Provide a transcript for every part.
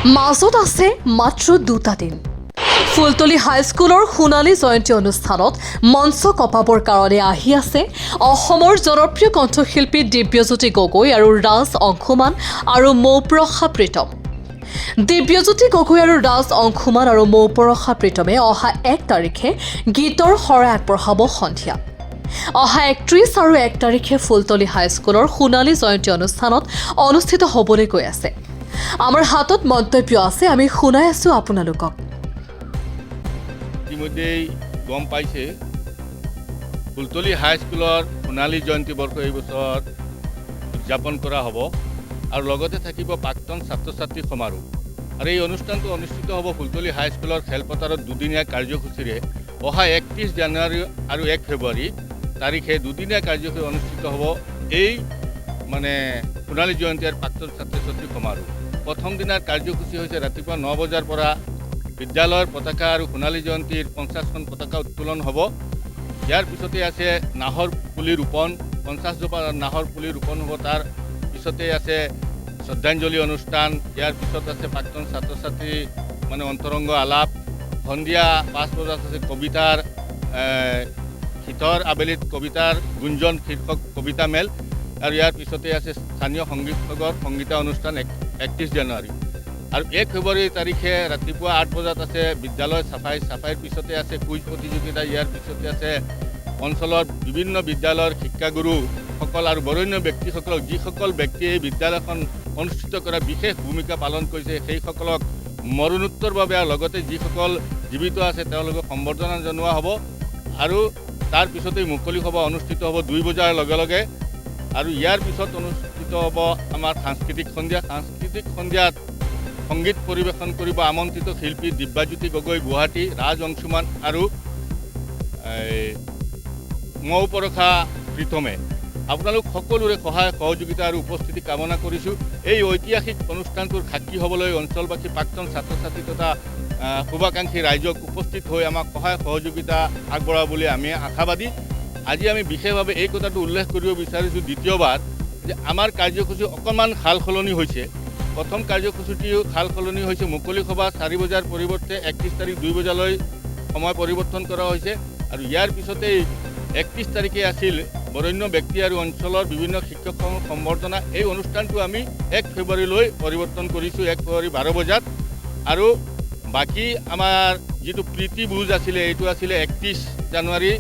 মাজত আছে মাত্ৰ দুটা দিন। ফুলতলী হাইস্কুলৰ সোণালী জয়ন্তী অনুষ্ঠানত মঞ্চ কপাবৰ কাৰণে আহি আছে অসমৰ জনপ্ৰিয় কণ্ঠশিল্পী দিব্যজ্যোতি গগৈ আৰু ৰাজ অংশুমান আৰু মৌপ্ৰসা প্ৰীতম। দিব্যজ্যোতি গগৈ আৰু ৰাজ অংশুমান আৰু মৌপ্ৰসা প্ৰীতমে অহা 1 তাৰিখে গীতৰ শৰাই আগবঢ়াব সন্ধিয়া। অহা 31 আৰু 1 তাৰিখে ফুলতলী হাইস্কুলৰ সোণালী জয়ন্তী অনুষ্ঠানত অনুষ্ঠিত হ'বলৈ গৈ আছে। আমাৰ হাতত মন্তব্য আছে, আমি শুনাই আছো আপোনালোকক। ইতিমধ্যেই গম পাইছে ফুলতলী হাইস্কুলৰ সোণালী জয়ন্তী বৰ্ষ এই বছৰ উদযাপন কৰা হ'ব আৰু লগতে থাকিব প্ৰাক্তন ছাত্ৰ ছাত্ৰী সমাৰোহ। আৰু এই অনুষ্ঠানটো অনুষ্ঠিত হ'ব ফুলতলী হাইস্কুলৰ খেলপথাৰত দুদিনীয়া কাৰ্যসূচীৰে। অহা 31 জানুৱাৰী আৰু 1 ফেব্ৰুৱাৰী তাৰিখে দুদিনীয়া কাৰ্যসূচী অনুষ্ঠিত হ'ব এই সোণালী জয়ন্তী আৰু প্ৰাক্তন ছাত্ৰ ছাত্ৰী সমাৰোহ। প্ৰথম দিনাৰ কাৰ্যসূচী হৈছে ৰাতিপুৱা 9 বজাৰ পৰা বিদ্যালয়ৰ পতাকা আৰু সোণালী জয়ন্তীৰ 50খন পতাকা উত্তোলন হ'ব। ইয়াৰ পিছতে আছে নাহৰ পুলি ৰোপণ, 50 জোপা নাহৰ পুলি ৰোপণ হ'ব। তাৰ পিছতে আছে শ্ৰদ্ধাঞ্জলি অনুষ্ঠান। ইয়াৰ পিছত আছে প্ৰাক্তন ছাত্ৰ ছাত্ৰী অন্তৰংগ আলাপ। সন্ধিয়া 5 বজাত আছে কবিতাৰ শীতৰ আবেলিত কবিতাৰ গুঞ্জন শীৰ্ষক কবিতা মেল। আৰু ইয়াৰ পিছতে আছে স্থানীয় সংগীতৰ সংগীতা অনুষ্ঠান 31 জানুৱাৰী। আৰু 1 ফেব্ৰুৱাৰী তাৰিখে ৰাতিপুৱা 8 বজাত আছে বিদ্যালয় চাফাইৰ পিছতে আছে কুইজ প্ৰতিযোগিতা। ইয়াৰ পিছতে আছে অঞ্চলৰ বিভিন্ন বিদ্যালয়ৰ শিক্ষাগুৰুসকল আৰু বৰেণ্য ব্যক্তিসকলক, যিসকল ব্যক্তিয়ে এই বিদ্যালয়খন অনুষ্ঠিত কৰা বিশেষ ভূমিকা পালন কৰিছে সেইসকলক মৰণোত্তৰ বাবে আৰু লগতে যিসকল জীৱিত আছে তেওঁলোকক সম্বৰ্ধনা জনোৱা হ'ব। আৰু তাৰ পিছতেই মুকলি সভা অনুষ্ঠিত হ'ব 2 বজাৰ লগে লগে। আৰু ইয়াৰ পিছত অনুষ্ঠিত হ'ব আমাৰ সাংস্কৃতিক সন্ধিয়া। সাংস্কৃতিক সন্ধিয়াত সংগীত পৰিৱেশন কৰিব আমন্ত্ৰিত শিল্পী দিব্যজ্যোতি গগৈ গুৱাহাটী, ৰাজ অংশুমান আৰু মৌপ্ৰসা প্ৰীতমে। আপোনালোক সকলোৰে সহায় সহযোগিতা আৰু উপস্থিতি কামনা কৰিছোঁ। এই ঐতিহাসিক অনুষ্ঠানটোৰ সাক্ষী হ'বলৈ অঞ্চলবাসী, প্ৰাক্তন ছাত্ৰ ছাত্ৰী তথা শুভাকাংক্ষী ৰাইজক উপস্থিত হৈ আমাক সহায় সহযোগিতা আগবঢ়াব বুলি আমি আশাবাদী। আজি আমি বিশেষভাৱে এই কথাটো উল্লেখ কৰিব বিচাৰিছোঁ দ্বিতীয়বাৰ যে আমাৰ কাৰ্যসূচী অকণমান সাল সলনি হৈছে। প্ৰথম কাৰ্যসূচীটিও সাল সলনি হৈছে। মুকলি সভা 4 বজাৰ পৰিৱৰ্তে 31 তাৰিখ 2 বজালৈ সময় পৰিৱৰ্তন কৰা হৈছে। আৰু ইয়াৰ পিছতেই 31 তাৰিখে আছিল বৰেণ্য ব্যক্তি আৰু অঞ্চলৰ বিভিন্ন শিক্ষকসমূহ সম্বৰ্ধনা। এই অনুষ্ঠানটো আমি 1 ফেব্ৰুৱাৰীলৈ পৰিৱৰ্তন কৰিছোঁ, 1 ফেব্ৰুৱাৰী 12 বজাত। আৰু বাকী আমাৰ যিটো প্ৰীতি ভোজ আছিলে এইটো আছিলে 31 জানুৱাৰী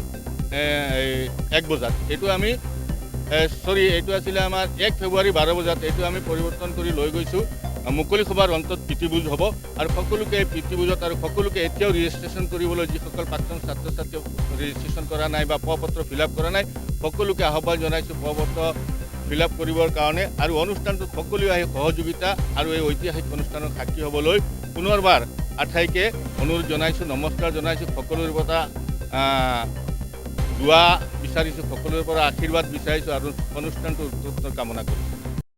1 বজাত। এইটো আছিলে আমাৰ 1 ফেব্ৰুৱাৰী 12 বজাত। এইটো আমি পৰিৱৰ্তন কৰি লৈ গৈছোঁ। মুকলি সভাৰ অন্তত প্ৰীতিভোজ হ'ব আৰু সকলোকে এই প্ৰীতিভোজত আৰু সকলোকে এতিয়াও ৰেজিষ্ট্ৰেশ্যন কৰিবলৈ যিসকল প্ৰাক্তন ছাত্ৰ ছাত্ৰীয়ে ৰেজিষ্ট্ৰেশ্যন কৰা নাই বা প্ৰ-পত্ৰ ফিল-আপ কৰা নাই সকলোকে আহ্বান জনাইছোঁ প্ৰ-পত্ৰ ফিল-আপ কৰিবৰ কাৰণে। আৰু অনুষ্ঠানটোত সকলোৱে আহি সহযোগিতা আৰু এই ঐতিহাসিক অনুষ্ঠানৰ সাক্ষী হ'বলৈ পুনৰবাৰ আঠাইকে অনুৰোধ জনাইছোঁ, নমস্কাৰ জনাইছোঁ। সকলোৰে পৰা দোৱা বিচাৰিছোঁ, সকলোৰে পৰা আশীৰ্বাদ বিচাৰিছোঁ আৰু অনুষ্ঠানটো উত্তৰোত্তৰ কামনা কৰিছোঁ।